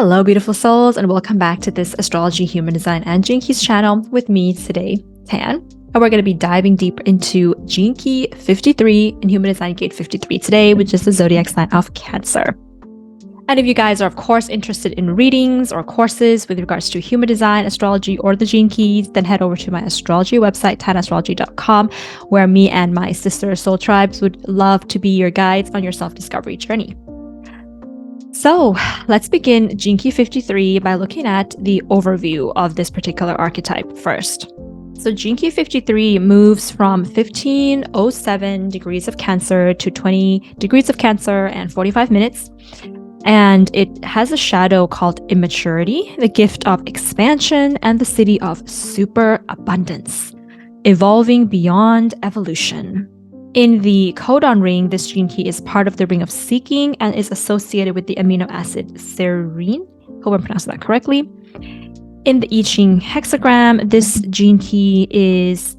Hello, beautiful souls, and welcome back to this Astrology, Human Design, and Gene Keys channel with me today, Tan. And we're going to be diving deep into Gene Key 53 and Human Design Gate 53 today, which is the zodiac sign of Cancer. And if you guys are, of course, interested in readings or courses with regards to human design, astrology, or the Gene Keys, then head over to my astrology website, tanastrology.com, where me and my sister soul tribes would love to be your guides on your self-discovery journey. So let's begin Gene Key 53 by looking at the overview of this particular archetype first. So Gene Key 53 moves from 1507 degrees of Cancer to 20 degrees of Cancer and 45 minutes. And it has a shadow called Immaturity, the gift of expansion, and the siddhi of superabundance, evolving beyond evolution. In the codon ring, this gene key is part of the ring of seeking and is associated with the amino acid serine. Hope I'm pronouncing that correctly. In the I Ching hexagram, this gene key is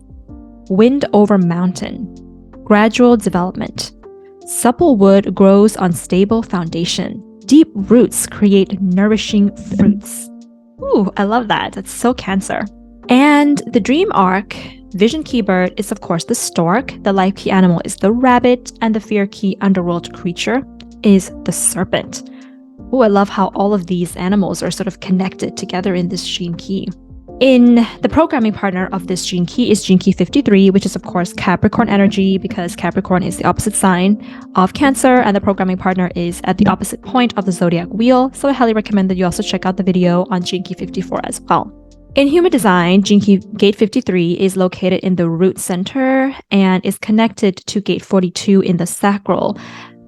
wind over mountain, gradual development. Supple wood grows on stable foundation. Deep roots create nourishing fruits. Ooh, I love that. That's so Cancer. And the dream arc, vision key bird, is of course the stork, the life key animal is the rabbit, and the fear key underworld creature is the serpent. Oh, I love how all of these animals are sort of connected together in this gene key. In the programming partner of this gene key is Gene Key 53, which is of course Capricorn energy, because Capricorn is the opposite sign of Cancer, and the programming partner is at the opposite point of the zodiac wheel. So I highly recommend that you also check out the video on Gene Key 54 as well. In human design, Gene Key Gate 53 is located in the root center and is connected to Gate 42 in the sacral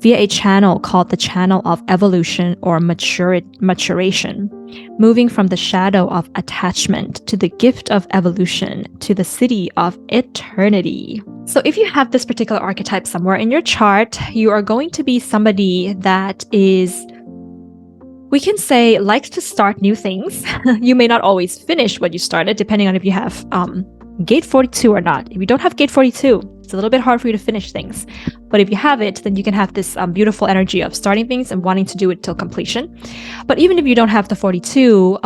via a channel called the channel of evolution or maturation, moving from the shadow of attachment to the gift of evolution to the siddhi of eternity. So if you have this particular archetype somewhere in your chart, you are going to be somebody that is, we can say, likes to start new things. You may not always finish what you started, depending on if you have Gate 42 or not. If you don't have Gate 42, it's a little bit hard for you to finish things. But if you have it, then you can have this beautiful energy of starting things and wanting to do it till completion. But even if you don't have the 42,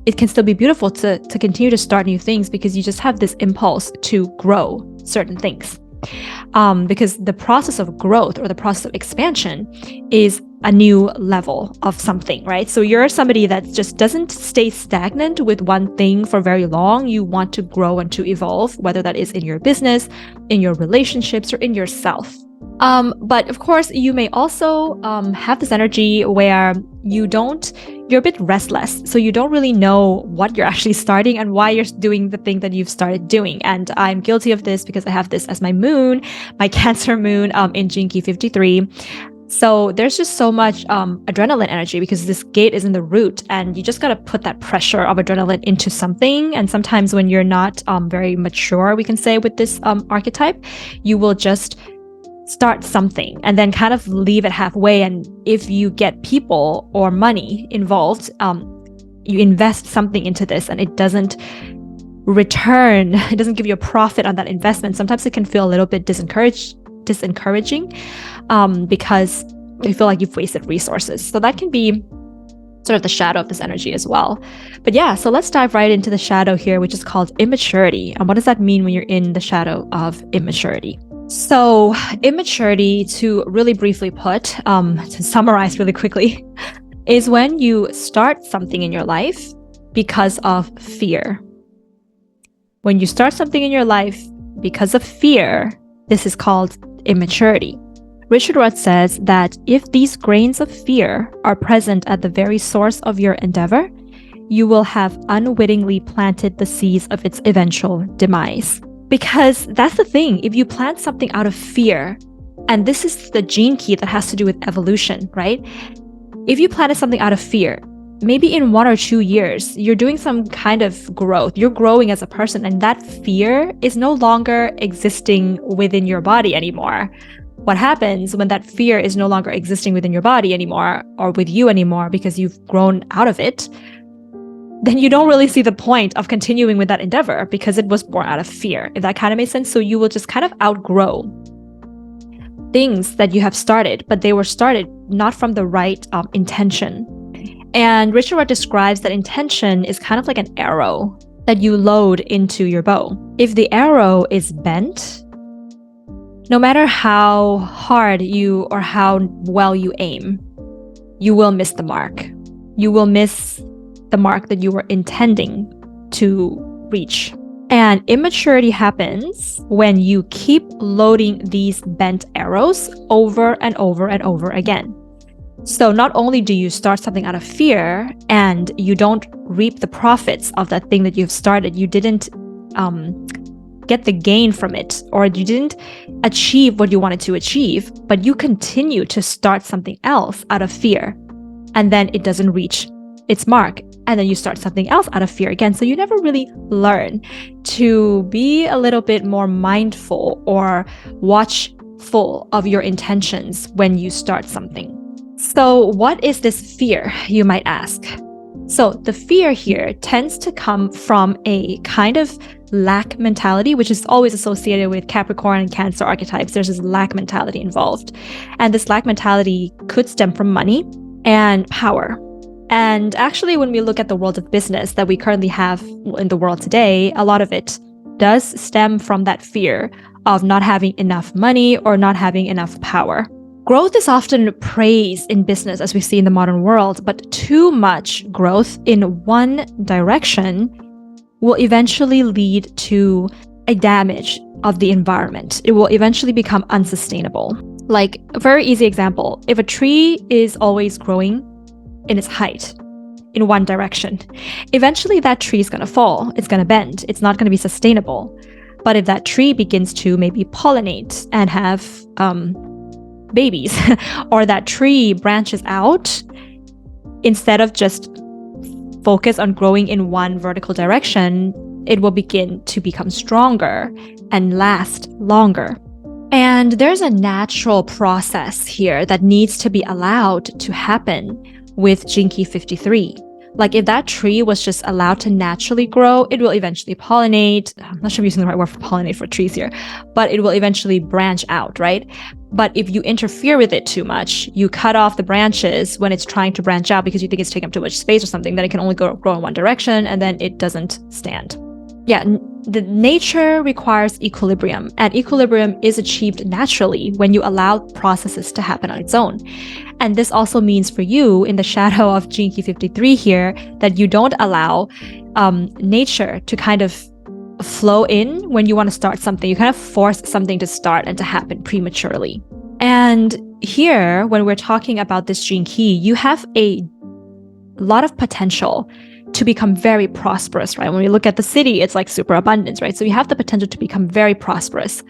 it can still be beautiful to continue to start new things, because you just have this impulse to grow certain things. Because the process of growth or the process of expansion is a new level of something, right? So you're somebody that just doesn't stay stagnant with one thing for very long. You want to grow and to evolve, whether that is in your business, in your relationships, or in yourself. But of course, you may also have this energy where you're a bit restless. So you don't really know what you're actually starting and why you're doing the thing that you've started doing. And I'm guilty of this because I have this as my moon, my Cancer moon in Gene Key 53. So there's just so much adrenaline energy because this gate is in the root, and you just got to put that pressure of adrenaline into something. And sometimes when you're not very mature, we can say, with this archetype, you will just start something and then kind of leave it halfway. And if you get people or money involved, you invest something into this and it doesn't return, it doesn't give you a profit on that investment. Sometimes it can feel a little bit disencouraging because you feel like you've wasted resources. So that can be sort of the shadow of this energy as well. But yeah, so let's dive right into the shadow here, which is called immaturity. And what does that mean when you're in the shadow of immaturity? So immaturity, to really briefly put, to summarize really quickly, is when you start something in your life because of fear. When you start something in your life because of fear, this is called immaturity. Richard Rudd says that if these grains of fear are present at the very source of your endeavor, you will have unwittingly planted the seeds of its eventual demise. Because that's the thing, if you plant something out of fear, and this is the gene key that has to do with evolution, right? If you planted something out of fear, maybe in 1 or 2 years, you're doing some kind of growth. You're growing as a person, and that fear is no longer existing within your body anymore. What happens when that fear is no longer existing within your body anymore, or with you anymore, because you've grown out of it? Then you don't really see the point of continuing with that endeavor because it was born out of fear, if that kind of makes sense. So you will just kind of outgrow things that you have started, but they were started not from the right intention. And Richard Rudd describes that intention is kind of like an arrow that you load into your bow. If the arrow is bent, no matter how hard you or how well you aim, you will miss the mark. You will miss the mark that you were intending to reach. And immaturity happens when you keep loading these bent arrows over and over and over again. So not only do you start something out of fear and you don't reap the profits of that thing that you've started, you didn't get the gain from it, or you didn't achieve what you wanted to achieve, but you continue to start something else out of fear, and then it doesn't reach its mark, and then you start something else out of fear again. So you never really learn to be a little bit more mindful or watchful of your intentions when you start something. So what is this fear, you might ask? So the fear here tends to come from a kind of lack mentality, which is always associated with Capricorn and Cancer archetypes. There's this lack mentality involved. And this lack mentality could stem from money and power. And actually, when we look at the world of business that we currently have in the world today, a lot of it does stem from that fear of not having enough money or not having enough power. Growth is often praised in business, as we see in the modern world, but too much growth in one direction will eventually lead to a damage of the environment. It will eventually become unsustainable. Like a very easy example, if a tree is always growing in its height in one direction, eventually that tree is going to fall. It's going to bend. It's not going to be sustainable. But if that tree begins to maybe pollinate and have babies, or that tree branches out, instead of just focus on growing in one vertical direction, it will begin to become stronger and last longer. And there's a natural process here that needs to be allowed to happen with Gene Key 53. Like if that tree was just allowed to naturally grow, it will eventually pollinate. I'm not sure I'm using the right word for pollinate for trees here, but it will eventually branch out, right? But if you interfere with it too much, you cut off the branches when it's trying to branch out because you think it's taking up too much space or something, then it can only grow in one direction and then it doesn't stand. Yeah, the nature requires equilibrium, and equilibrium is achieved naturally when you allow processes to happen on its own. And this also means for you in the shadow of Gene Key 53 here, that you don't allow nature to kind of flow in when you want to start something. You kind of force something to start and to happen prematurely. And here, when we're talking about this Gene Key, you have a lot of potential to become very prosperous, right? When we look at the siddhi, it's like superabundance, right? So you have the potential to become very prosperous.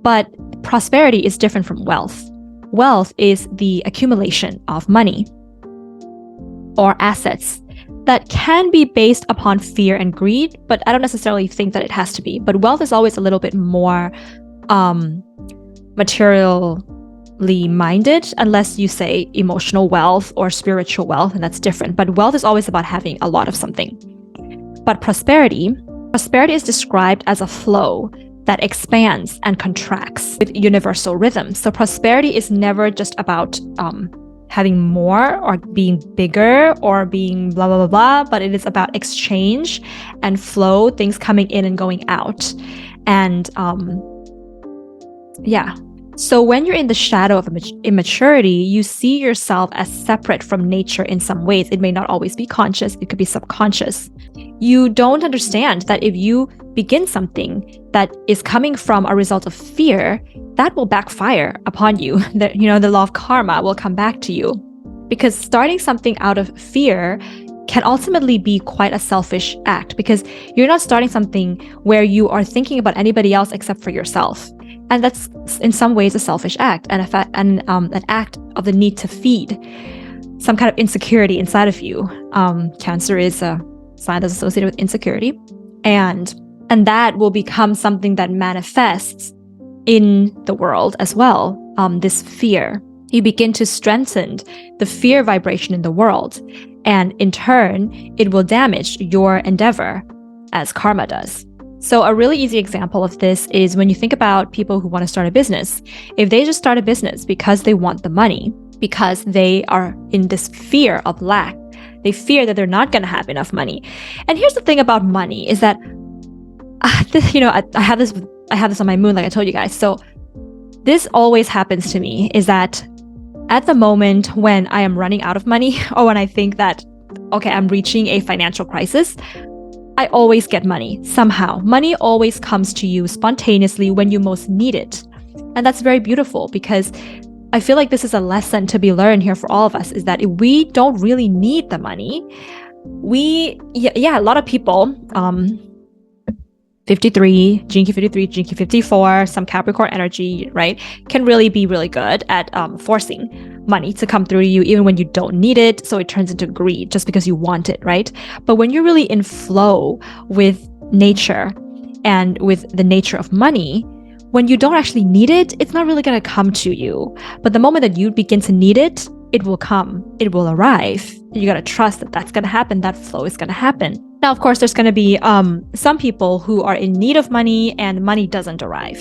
But prosperity is different from wealth. Wealth is the accumulation of money or assets that can be based upon fear and greed, but I don't necessarily think that it has to be. But wealth is always a little bit more materially minded, unless you say emotional wealth or spiritual wealth, and that's different. But wealth is always about having a lot of something. But prosperity is described as a flow that expands and contracts with universal rhythms. So prosperity is never just about having more or being bigger or being blah, blah, blah, blah, but it is about exchange and flow, things coming in and going out. And yeah. So when you're in the shadow of immaturity, you see yourself as separate from nature in some ways. It may not always be conscious, it could be subconscious. You don't understand that if you begin something that is coming from a result of fear, that will backfire upon you. The law of karma will come back to you. Because starting something out of fear can ultimately be quite a selfish act, because you're not starting something where you are thinking about anybody else except for yourself. And that's in some ways a selfish act, and an act of the need to feed some kind of insecurity inside of you. Cancer is a sign that's associated with insecurity, and that will become something that manifests in the world as well. This fear, you begin to strengthen the fear vibration in the world, and in turn, it will damage your endeavor as karma does. So a really easy example of this is when you think about people who want to start a business. If they just start a business because they want the money, because they are in this fear of lack, They fear that they're not going to have enough money. And here's the thing about money is that, I have this on my moon, like I told you guys. So this always happens to me, is that at the moment when I am running out of money, or when I think that, okay, I'm reaching a financial crisis, I always get money somehow. Money always comes to you spontaneously when you most need it. And that's very beautiful, because I feel like this is a lesson to be learned here for all of us, is that if we don't really need the money, a lot of people, 53, Jinky 53, Jinky 54, some Capricorn energy, right, can really be really good at forcing money to come through to you even when you don't need it. So it turns into greed just because you want it, right? But when you're really in flow with nature and with the nature of money, when you don't actually need it, it's not really going to come to you. But the moment that you begin to need it, it will come, it will arrive. You got to trust that that's going to happen, that flow is going to happen. Now, of course, there's going to be some people who are in need of money and money doesn't arrive.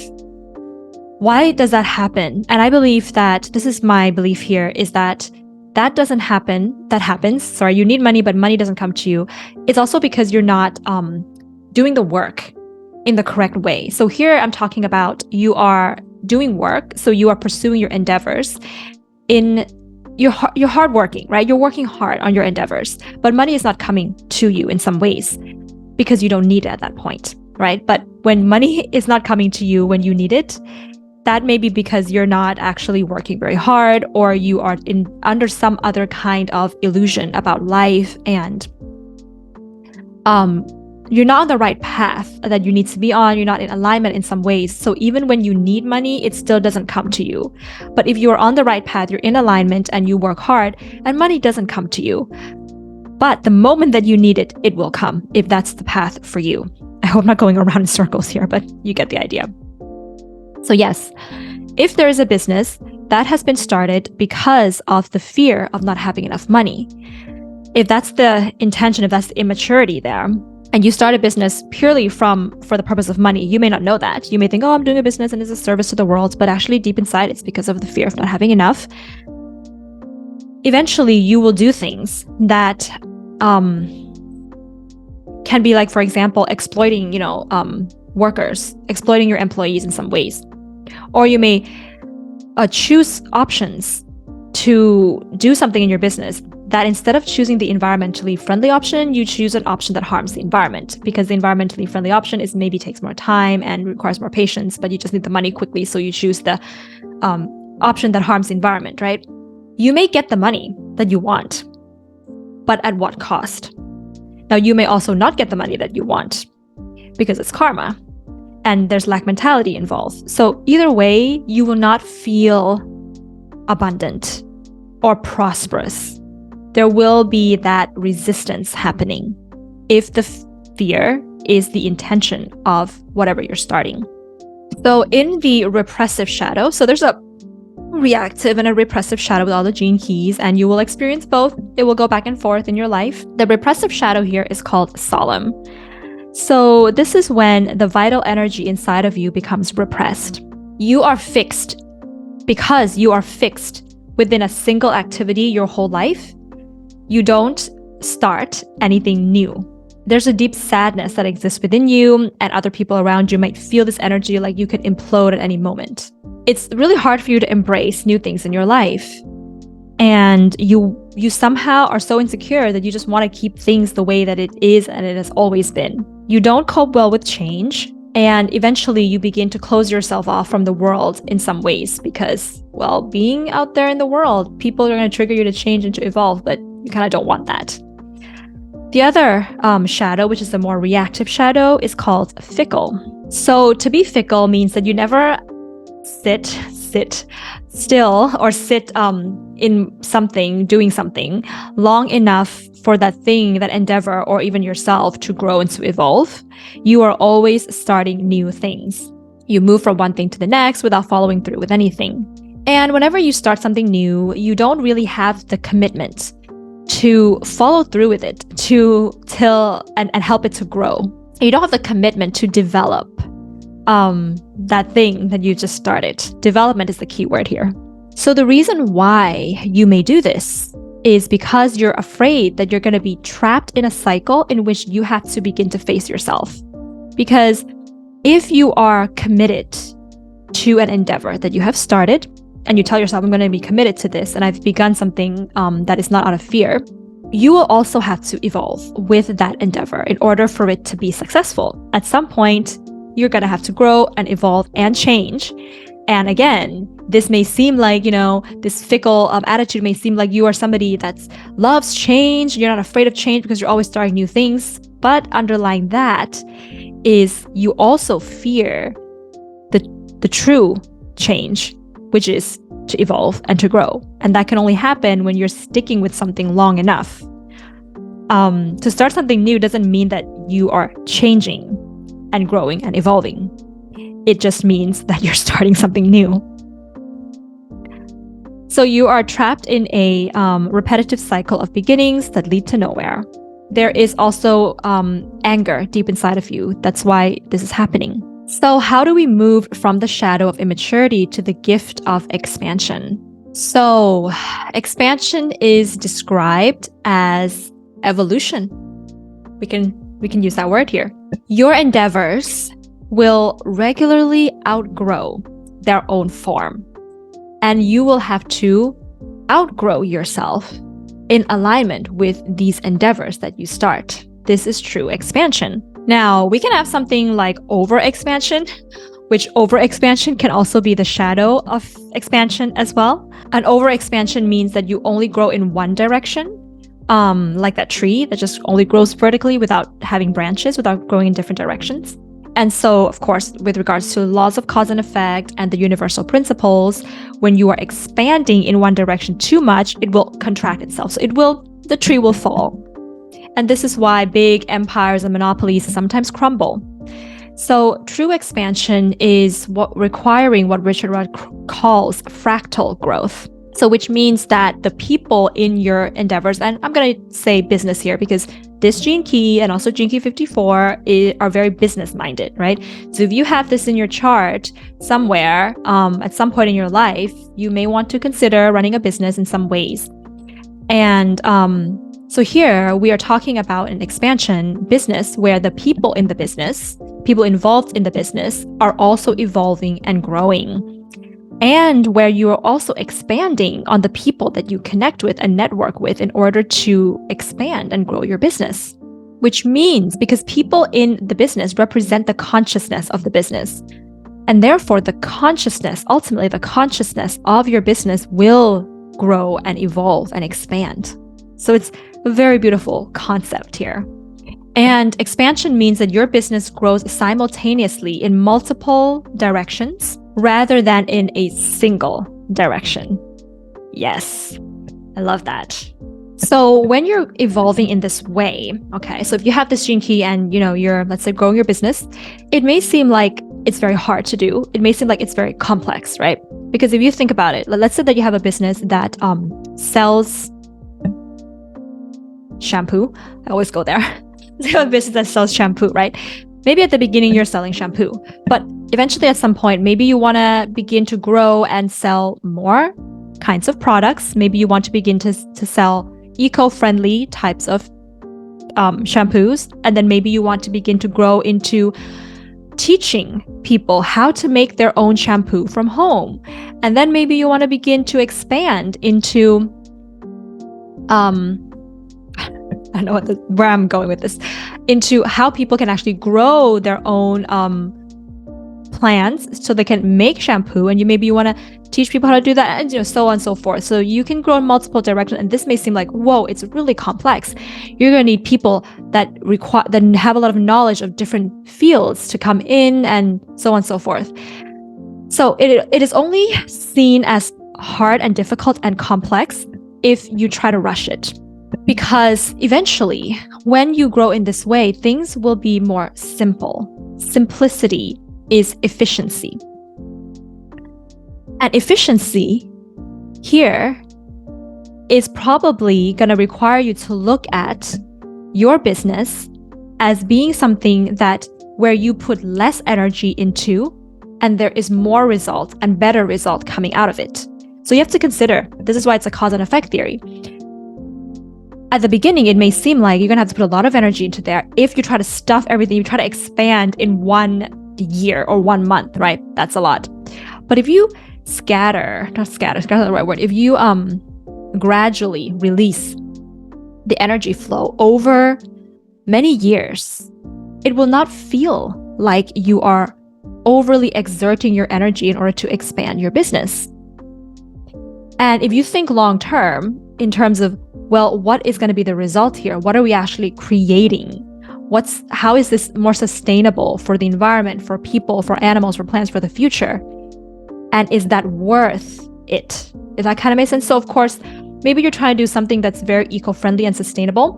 Why does that happen? And I believe that, this is my belief here, is that doesn't happen. That happens. Sorry, you need money, but money doesn't come to you. It's also because you're not doing the work in the correct way. So here I'm talking about you are doing work. So you are pursuing your endeavors you're hardworking, right? You're working hard on your endeavors, but money is not coming to you in some ways because you don't need it at that point, right? But when money is not coming to you when you need it, that may be because you're not actually working very hard, or you are under some other kind of illusion about life, and you're not on the right path that you need to be on. You're not in alignment in some ways. So even when you need money, it still doesn't come to you. But if you're on the right path, you're in alignment and you work hard, and money doesn't come to you. But the moment that you need it, it will come, if that's the path for you. I hope I'm not going around in circles here, but you get the idea. So yes, if there is a business that has been started because of the fear of not having enough money, if that's the intention, if that's the immaturity there, and you start a business purely for the purpose of money, you may not know that. You may think, oh, I'm doing a business and it's a service to the world, but actually deep inside, it's because of the fear of not having enough. Eventually, you will do things that can be like, for example, exploiting, workers, exploiting your employees in some ways. Or you may choose options to do something in your business that instead of choosing the environmentally friendly option, you choose an option that harms the environment, because the environmentally friendly option is maybe takes more time and requires more patience, but you just need the money quickly. So you choose the option that harms the environment, right? You may get the money that you want, but at what cost? Now, you may also not get the money that you want because it's karma and there's lack mentality involved. So either way, you will not feel abundant or prosperous. There will be that resistance happening if the fear is the intention of whatever you're starting. So in the repressive shadow, so there's a reactive and a repressive shadow with all the gene keys, and you will experience both. It will go back and forth in your life. The repressive shadow here is called solemn. So this is when the vital energy inside of you becomes repressed. You are fixed because you are fixed within a single activity your whole life. You don't start anything new. There's a deep sadness that exists within you, and other people around you might feel this energy like you could implode at any moment. It's really hard for you to embrace new things in your life. And you somehow are so insecure that you just want to keep things the way that it is and it has always been. You don't cope well with change, and eventually you begin to close yourself off from the world in some ways because, well, being out there in the world, people are going to trigger you to change and to evolve, but you kind of don't want that. The other shadow, which is the more reactive shadow, is called fickle. So to be fickle means that you never sit still or sit in something, doing something long enough for that thing, that endeavor, or even yourself to grow and to evolve. You are always starting new things. You move from one thing to the next without following through with anything. And whenever you start something new, you don't really have the commitment to follow through with it, and help it to grow. You don't have the commitment to develop that thing that you just started. Development is the key word here. So the reason why you may do this is because you're afraid that you're going to be trapped in a cycle in which you have to begin to face yourself. Because if you are committed to an endeavor that you have started, and you tell yourself, I'm going to be committed to this, and I've begun something that is not out of fear, you will also have to evolve with that endeavor in order for it to be successful. At some point, you're going to have to grow and evolve and change. And again, this may seem like, this fickle attitude may seem like you are somebody that loves change. You're not afraid of change because you're always starting new things. But underlying that is you also fear the true change, which is to evolve and to grow. And that can only happen when you're sticking with something long enough. To start something new doesn't mean that you are changing and growing and evolving. It just means that you're starting something new. So you are trapped in a repetitive cycle of beginnings that lead to nowhere. There is also anger deep inside of you. That's why this is happening. So how do we move from the shadow of immaturity to the gift of expansion? So expansion is described as evolution. We can use that word here. Your endeavors will regularly outgrow their own form, and you will have to outgrow yourself in alignment with these endeavors that you start. This is true expansion. Now, we can have something like overexpansion, which overexpansion can also be the shadow of expansion as well. An overexpansion means that you only grow in one direction, like that tree that just only grows vertically without having branches, without growing in different directions. And so, of course, with regards to laws of cause and effect and the universal principles, when you are expanding in one direction too much, it will contract itself. So the tree will fall. And this is why big empires and monopolies sometimes crumble. So true expansion is requiring what Richard Rudd calls fractal growth. So which means that the people in your endeavors, and I'm going to say business here because this gene key and also gene key 54 are very business minded, right? So if you have this in your chart somewhere, at some point in your life, you may want to consider running a business in some ways. And so here we are talking about an expansion business where the people in the business, people involved in the business are also evolving and growing. And where you are also expanding on the people that you connect with and network with in order to expand and grow your business. Which means because people in the business represent the consciousness of the business. And therefore ultimately the consciousness of your business will grow and evolve and expand. So it's a very beautiful concept here. And expansion means that your business grows simultaneously in multiple directions rather than in a single direction. Yes, I love that. So when you're evolving in this way, okay, so if you have this gene key and you're, let's say, growing your business, it may seem like it's very hard to do. It may seem like it's very complex, right? Because if you think about it, let's say that you have a business that sells shampoo. I always go there. You have a business that sells shampoo, right? Maybe at the beginning you're selling shampoo, but eventually at some point, maybe you want to begin to grow and sell more kinds of products. Maybe you want to begin to sell eco-friendly types of shampoos. And then maybe you want to begin to grow into teaching people how to make their own shampoo from home. And then maybe you want to begin to expand into I don't know where I'm going with this, into how people can actually grow their own plants so they can make shampoo. And maybe you want to teach people how to do that, and so on and so forth. So you can grow in multiple directions. And this may seem like, whoa, it's really complex. You're going to need people that have a lot of knowledge of different fields to come in and so on and so forth. So it is only seen as hard and difficult and complex if you try to rush it. Because eventually, when you grow in this way, things will be more simple. Simplicity is efficiency. And efficiency here is probably going to require you to look at your business as being something that where you put less energy into and there is more result and better result coming out of it. So you have to consider, this is why it's a cause and effect theory. At the beginning, it may seem like you're going to have to put a lot of energy into there. If you try to stuff everything, you try to expand in 1 year or 1 month, right? That's a lot. But if you scatter is the right word. If you gradually release the energy flow over many years, it will not feel like you are overly exerting your energy in order to expand your business. And if you think long term in terms of, well, what is going to be the result here? What are we actually creating? How is this more sustainable for the environment, for people, for animals, for plants, for the future? And is that worth it? If that kind of makes sense. So of course, maybe you're trying to do something that's very eco-friendly and sustainable.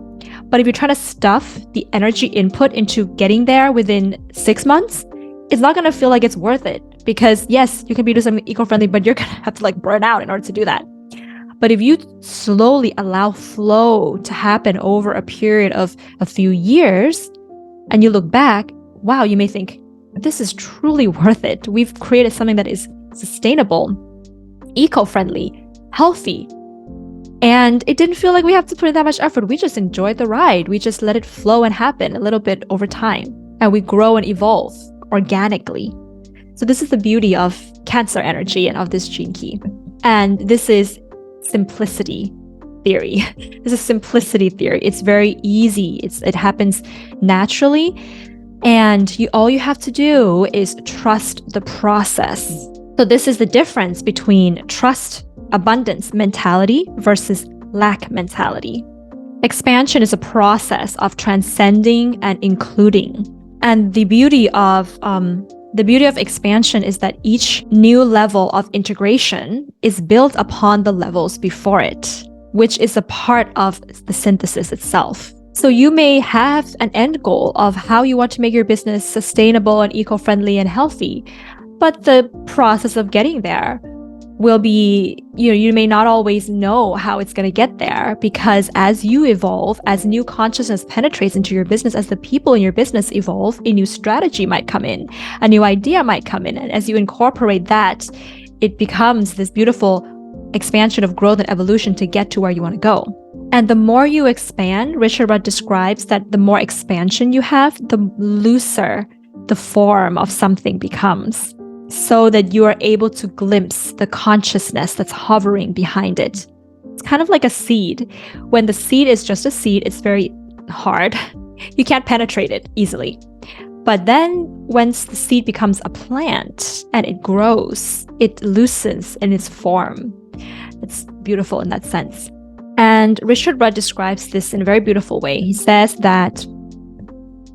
But if you're trying to stuff the energy input into getting there within 6 months, it's not going to feel like it's worth it. Because yes, you can be doing something eco-friendly, but you're going to have to burn out in order to do that. But if you slowly allow flow to happen over a period of a few years, and you look back, wow, you may think, this is truly worth it. We've created something that is sustainable, eco-friendly, healthy. And it didn't feel like we have to put in that much effort. We just enjoyed the ride. We just let it flow and happen a little bit over time. And we grow and evolve organically. So this is the beauty of Cancer energy and of this gene key. And this is simplicity theory. This is simplicity theory. It's very easy. It happens naturally. And all you have to do is trust the process. So this is the difference between trust abundance mentality versus lack mentality. Expansion is a process of transcending and including. And the beauty of expansion is that each new level of integration is built upon the levels before it, which is a part of the synthesis itself. So you may have an end goal of how you want to make your business sustainable and eco-friendly and healthy, but the process of getting there will be, you may not always know how it's going to get there, because as you evolve, as new consciousness penetrates into your business, as the people in your business evolve, a new strategy might come in, a new idea might come in. And as you incorporate that, it becomes this beautiful expansion of growth and evolution to get to where you want to go. And the more you expand, Richard Rudd describes that the more expansion you have, the looser the form of something becomes, so that you are able to glimpse the consciousness that's hovering behind it. It's kind of like a seed. When the seed is just a seed, it's very hard. You can't penetrate it easily. But then once the seed becomes a plant and it grows, it loosens in its form. It's beautiful in that sense. And Richard Rudd describes this in a very beautiful way. He says that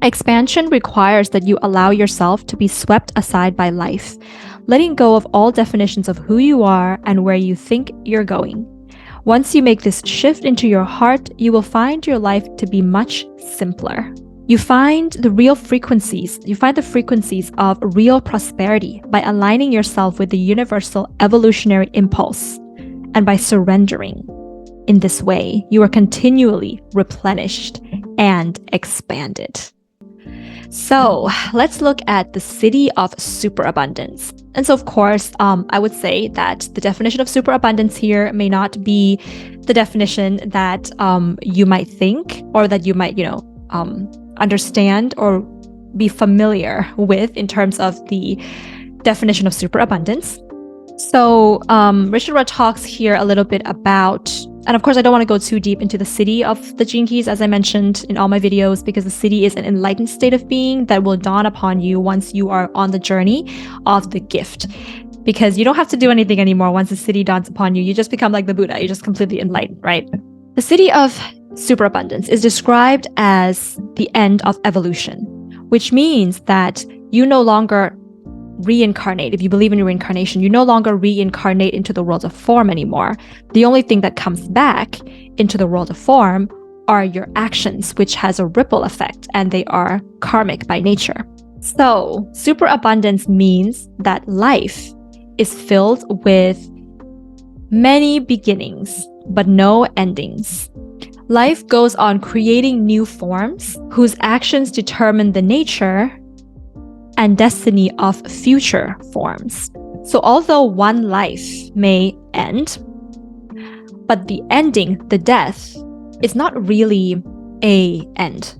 expansion requires that you allow yourself to be swept aside by life, letting go of all definitions of who you are and where you think you're going. Once you make this shift into your heart, you will find your life to be much simpler. You find the frequencies of real prosperity by aligning yourself with the universal evolutionary impulse, and by surrendering. In this way, you are continually replenished and expanded. So let's look at the siddhi of superabundance. And so, of course, I would say that the definition of superabundance here may not be the definition that you might think, or that you might, understand or be familiar with in terms of the definition of superabundance. So Richard Rudd talks here a little bit about, and of course I don't want to go too deep into the siddhi of the gene keys, as I mentioned in all my videos, because the siddhi is an enlightened state of being that will dawn upon you once you are on the journey of the gift. Because you don't have to do anything anymore once the siddhi dawns upon you. You just become like the Buddha. You're just completely enlightened, right? The siddhi of superabundance is described as the end of evolution, which means that you no longer reincarnate. If you believe in reincarnation, you no longer reincarnate into the world of form anymore. The only thing that comes back into the world of form are your actions, which has a ripple effect, and they are karmic by nature. So superabundance means that life is filled with many beginnings, but no endings. Life goes on creating new forms whose actions determine the nature and destiny of future forms. So although one life may end, but the ending, the death, is not really a end.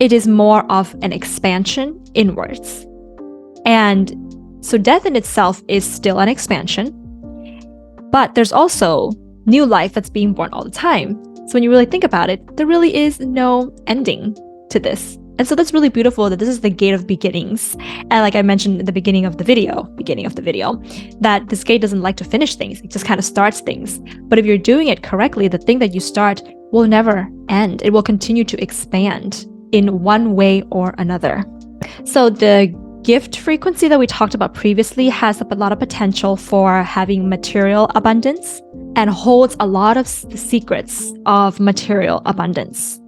It is more of an expansion inwards. And so death in itself is still an expansion, but there's also new life that's being born all the time. So when you really think about it, there really is no ending to this. And so that's really beautiful that this is the gate of beginnings. And like I mentioned in the beginning of the video, that this gate doesn't like to finish things. It just kind of starts things. But if you're doing it correctly, the thing that you start will never end. It will continue to expand in one way or another. So the gift frequency that we talked about previously has a lot of potential for having material abundance and holds a lot of the secrets of material abundance.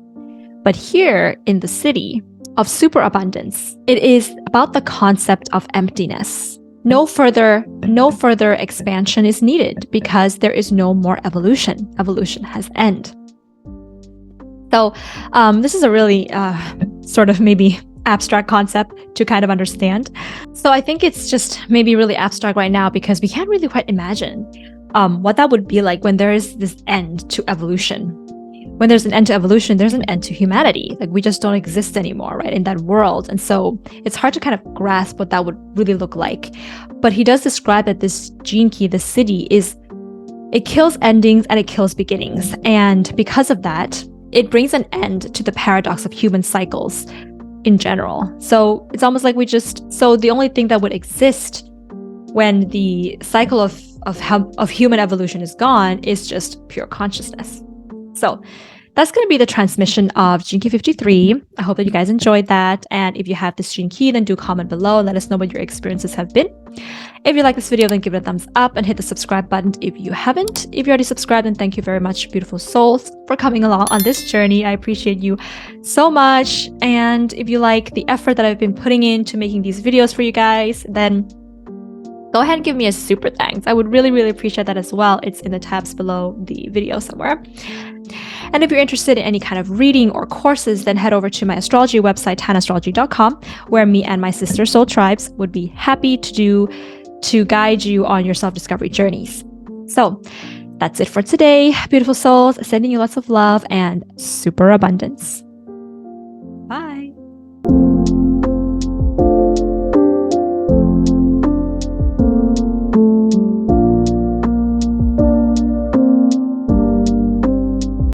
But here in the siddhi of superabundance, it is about the concept of emptiness. No further expansion is needed because there is no more evolution. Evolution has end. So this is a really sort of maybe abstract concept to kind of understand. So I think it's just maybe really abstract right now because we can't really quite imagine what that would be like when there is this end to evolution. When there's an end to evolution, there's an end to humanity. Like we just don't exist anymore, right, in that world. And so it's hard to kind of grasp what that would really look like. But he does describe that this gene key, the siddhi, it kills endings and it kills beginnings. And because of that, it brings an end to the paradox of human cycles in general. So it's almost like so the only thing that would exist when the cycle of human evolution is gone is just pure consciousness. So that's going to be the transmission of Gene Key 53. I hope that you guys enjoyed that. And if you have this Gene Key, then do comment below and let us know what your experiences have been. If you like this video, then give it a thumbs up and hit the subscribe button if you haven't. If you already subscribed, then thank you very much, beautiful souls, for coming along on this journey. I appreciate you so much. And if you like the effort that I've been putting into making these videos for you guys, then go ahead and give me a super thanks. I would really, really appreciate that as well. It's in the tabs below the video somewhere. And if you're interested in any kind of reading or courses, then head over to my astrology website, tanastrology.com, where me and my sister soul tribes would be happy to guide you on your self-discovery journeys. So that's it for today, beautiful souls. Sending you lots of love and super abundance.